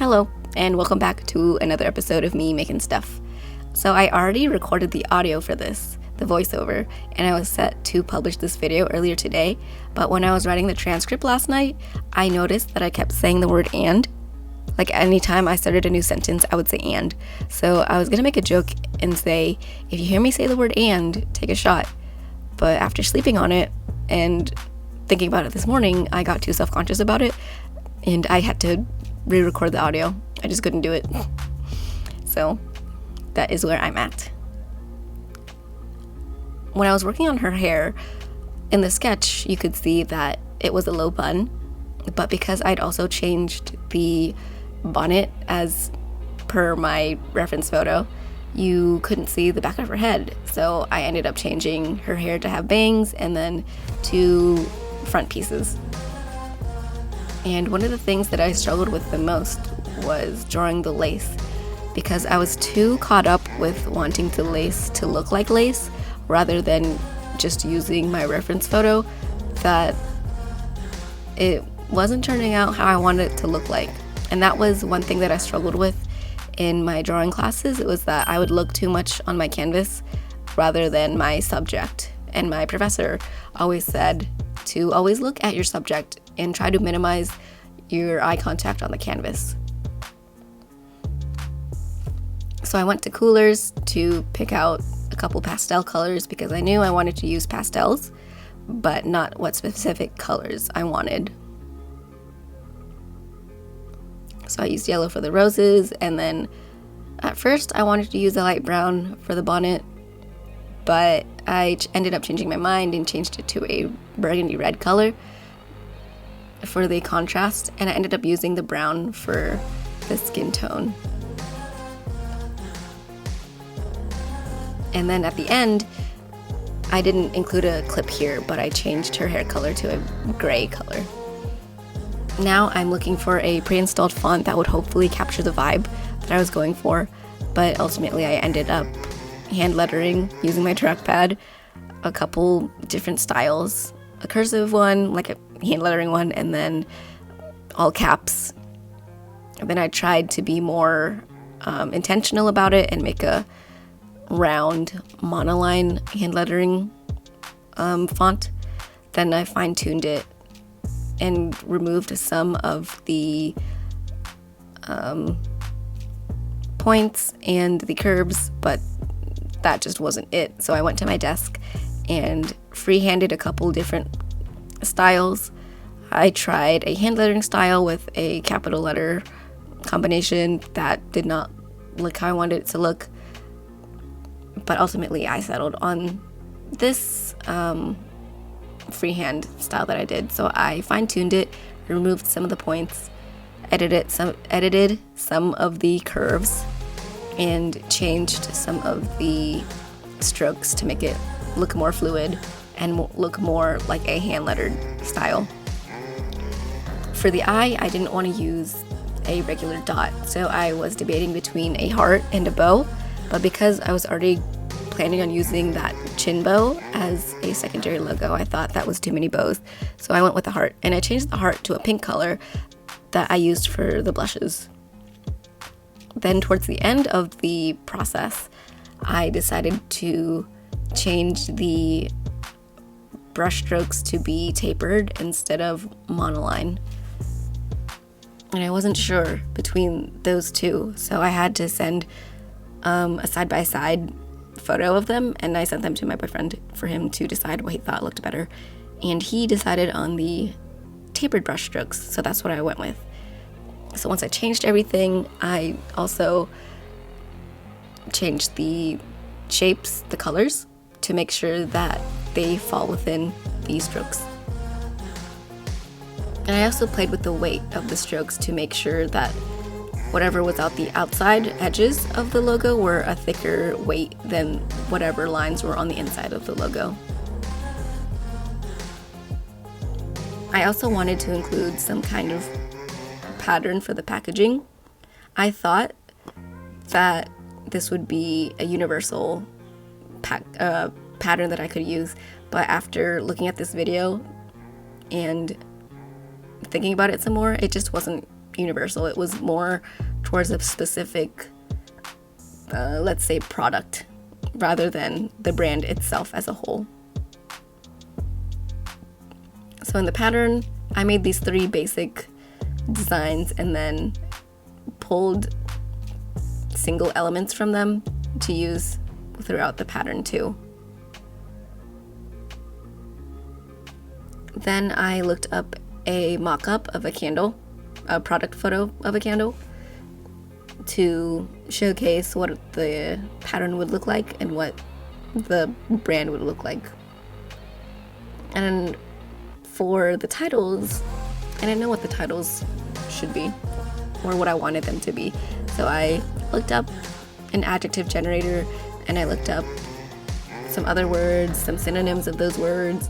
Hello, and welcome back to another episode of me making stuff. So I already recorded the audio for this, the voiceover, and I was set to publish this video earlier today, but when I was writing the transcript last night, I noticed that I kept saying the word and. Like anytime I started a new sentence, I would say and. So I was gonna make a joke and say, if you hear me say the word and, take a shot. But after sleeping on it and thinking about it this morning, I got too self-conscious about it, and I had to re-record the audio. I just couldn't do it. So that is where I'm at. When I was working on her hair, in the sketch, you could see that it was a low bun, but because I'd also changed the bonnet as per my reference photo, you couldn't see the back of her head. So I ended up changing her hair to have bangs and then 2 front pieces. And one of the things that I struggled with the most was drawing the lace, because I was too caught up with wanting the lace to look like lace rather than just using my reference photo that it wasn't turning out how I wanted it to look like. And that was one thing that I struggled with in my drawing classes. It was that I would look too much on my canvas rather than my subject. And my professor always said to always look at your subject and try to minimize your eye contact on the canvas. So I went to Coolers to pick out a couple pastel colors because I knew I wanted to use pastels, but not what specific colors I wanted. So I used yellow for the roses, and then at first I wanted to use a light brown for the bonnet, but I ended up changing my mind and changed it to a burgundy red color for the contrast, and I ended up using the brown for the skin tone. And then at the end, I didn't include a clip here, but I changed her hair color to a gray color. Now I'm looking for a pre-installed font that would hopefully capture the vibe that I was going for, but ultimately I ended up hand lettering using my trackpad a couple different styles, a cursive one, like a hand lettering one, and then all caps. And then I tried to be more intentional about it and make a round monoline hand lettering font. Then I fine-tuned it and removed some of the points and the curves, but that just wasn't it. So I went to my desk and freehanded a couple different styles. I tried a hand lettering style with a capital letter combination that did not look how I wanted it to look, but ultimately I settled on this freehand style that I did. So I fine-tuned it, removed some of the points, edited some of the curves, and changed some of the strokes to make it look more fluid and look more like a hand-lettered style. For the eye, I didn't want to use a regular dot, so I was debating between a heart and a bow, but because I was already planning on using that chin bow as a secondary logo, I thought that was too many bows, so I went with the heart, and I changed the heart to a pink color that I used for the blushes. Then towards the end of the process, I decided to change the brush strokes to be tapered instead of monoline. And I wasn't sure between those two, so I had to send a side-by-side photo of them, and I sent them to my boyfriend for him to decide what he thought looked better. And he decided on the tapered brush strokes, so that's what I went with. So once I changed everything, I also changed the shapes, the colors, to make sure that they fall within these strokes. And I also played with the weight of the strokes to make sure that whatever was out the outside edges of the logo were a thicker weight than whatever lines were on the inside of the logo. I also wanted to include some kind of pattern for the packaging. I thought that this would be a universal pattern that I could use, but after looking at this video and thinking about it some more, it just wasn't universal. It was more towards a specific, let's say, product rather than the brand itself as a whole. So in the pattern, I made these 3 basic designs and then pulled single elements from them to use throughout the pattern too. Then I looked up a mock-up of a candle, a product photo of a candle, to showcase what the pattern would look like and what the brand would look like. And for the titles, I didn't know what the titles should be or what I wanted them to be. So I looked up an adjective generator and I looked up some other words, some synonyms of those words,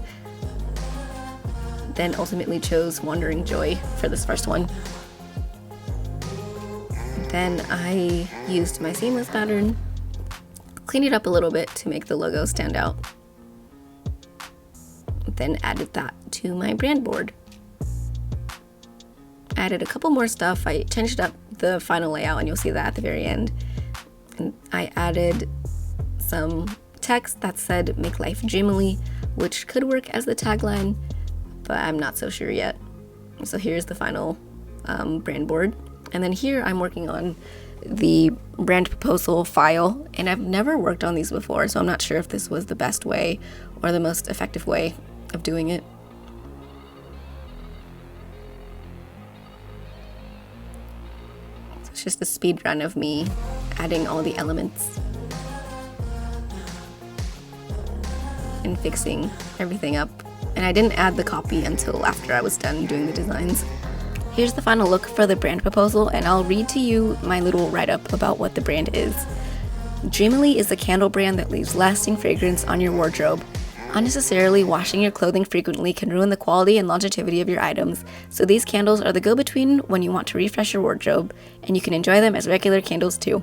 then ultimately chose Wandering Joy for this first one. Then I used my seamless pattern, cleaned it up a little bit to make the logo stand out, then added that to my brand board. Added a couple more stuff. I changed up the final layout and you'll see that at the very end. And I added some text that said "Make Life Dreamily," which could work as the tagline, but I'm not so sure yet. So here's the final brand board. And then here I'm working on the brand proposal file, and I've never worked on these before, so I'm not sure if this was the best way or the most effective way of doing it. So it's just a speed run of me adding all the elements and fixing everything up. And I didn't add the copy until after I was done doing the designs. Here's the final look for the brand proposal, and I'll read to you my little write-up about what the brand is. Dreamily is a candle brand that leaves lasting fragrance on your wardrobe. Unnecessarily washing your clothing frequently can ruin the quality and longevity of your items, so these candles are the go-between when you want to refresh your wardrobe, and you can enjoy them as regular candles too.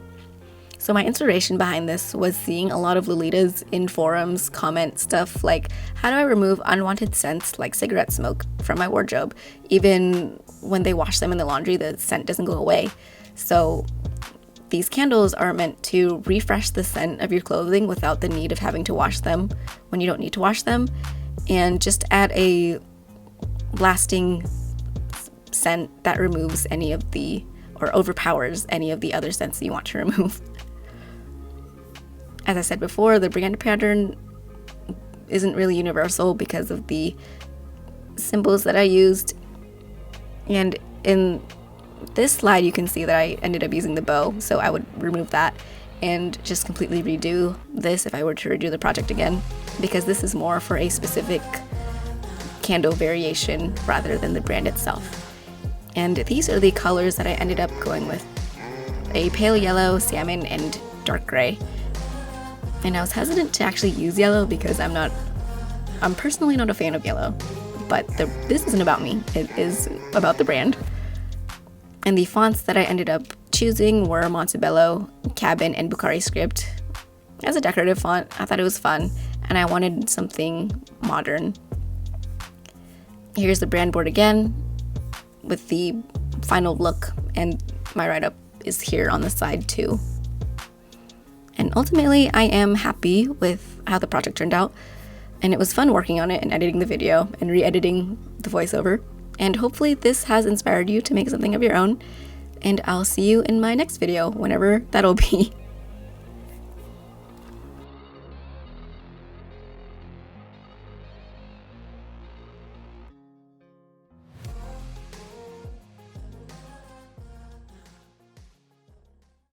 So my inspiration behind this was seeing a lot of Lolitas in forums comment stuff like, how do I remove unwanted scents like cigarette smoke from my wardrobe? Even when they wash them in the laundry, the scent doesn't go away. So these candles are meant to refresh the scent of your clothing without the need of having to wash them when you don't need to wash them, and just add a lasting scent that removes any of the, or overpowers any of the other scents that you want to remove. As I said before, the brand pattern isn't really universal because of the symbols that I used. And in this slide, you can see that I ended up using the bow, so I would remove that and just completely redo this if I were to redo the project again, because this is more for a specific candle variation rather than the brand itself. And these are the colors that I ended up going with: a pale yellow, salmon, and dark gray. And I was hesitant to actually use yellow because I'm personally not a fan of yellow, but this isn't about me, it is about the brand. And the fonts that I ended up choosing were Montebello, Cabin, and Bukhari script. As a decorative font, I thought it was fun, and I wanted something modern. Here's the brand board again with the final look, and my write-up is here on the side too. And ultimately, I am happy with how the project turned out, and it was fun working on it and editing the video and re-editing the voiceover. And hopefully this has inspired you to make something of your own, and I'll see you in my next video, whenever that'll be.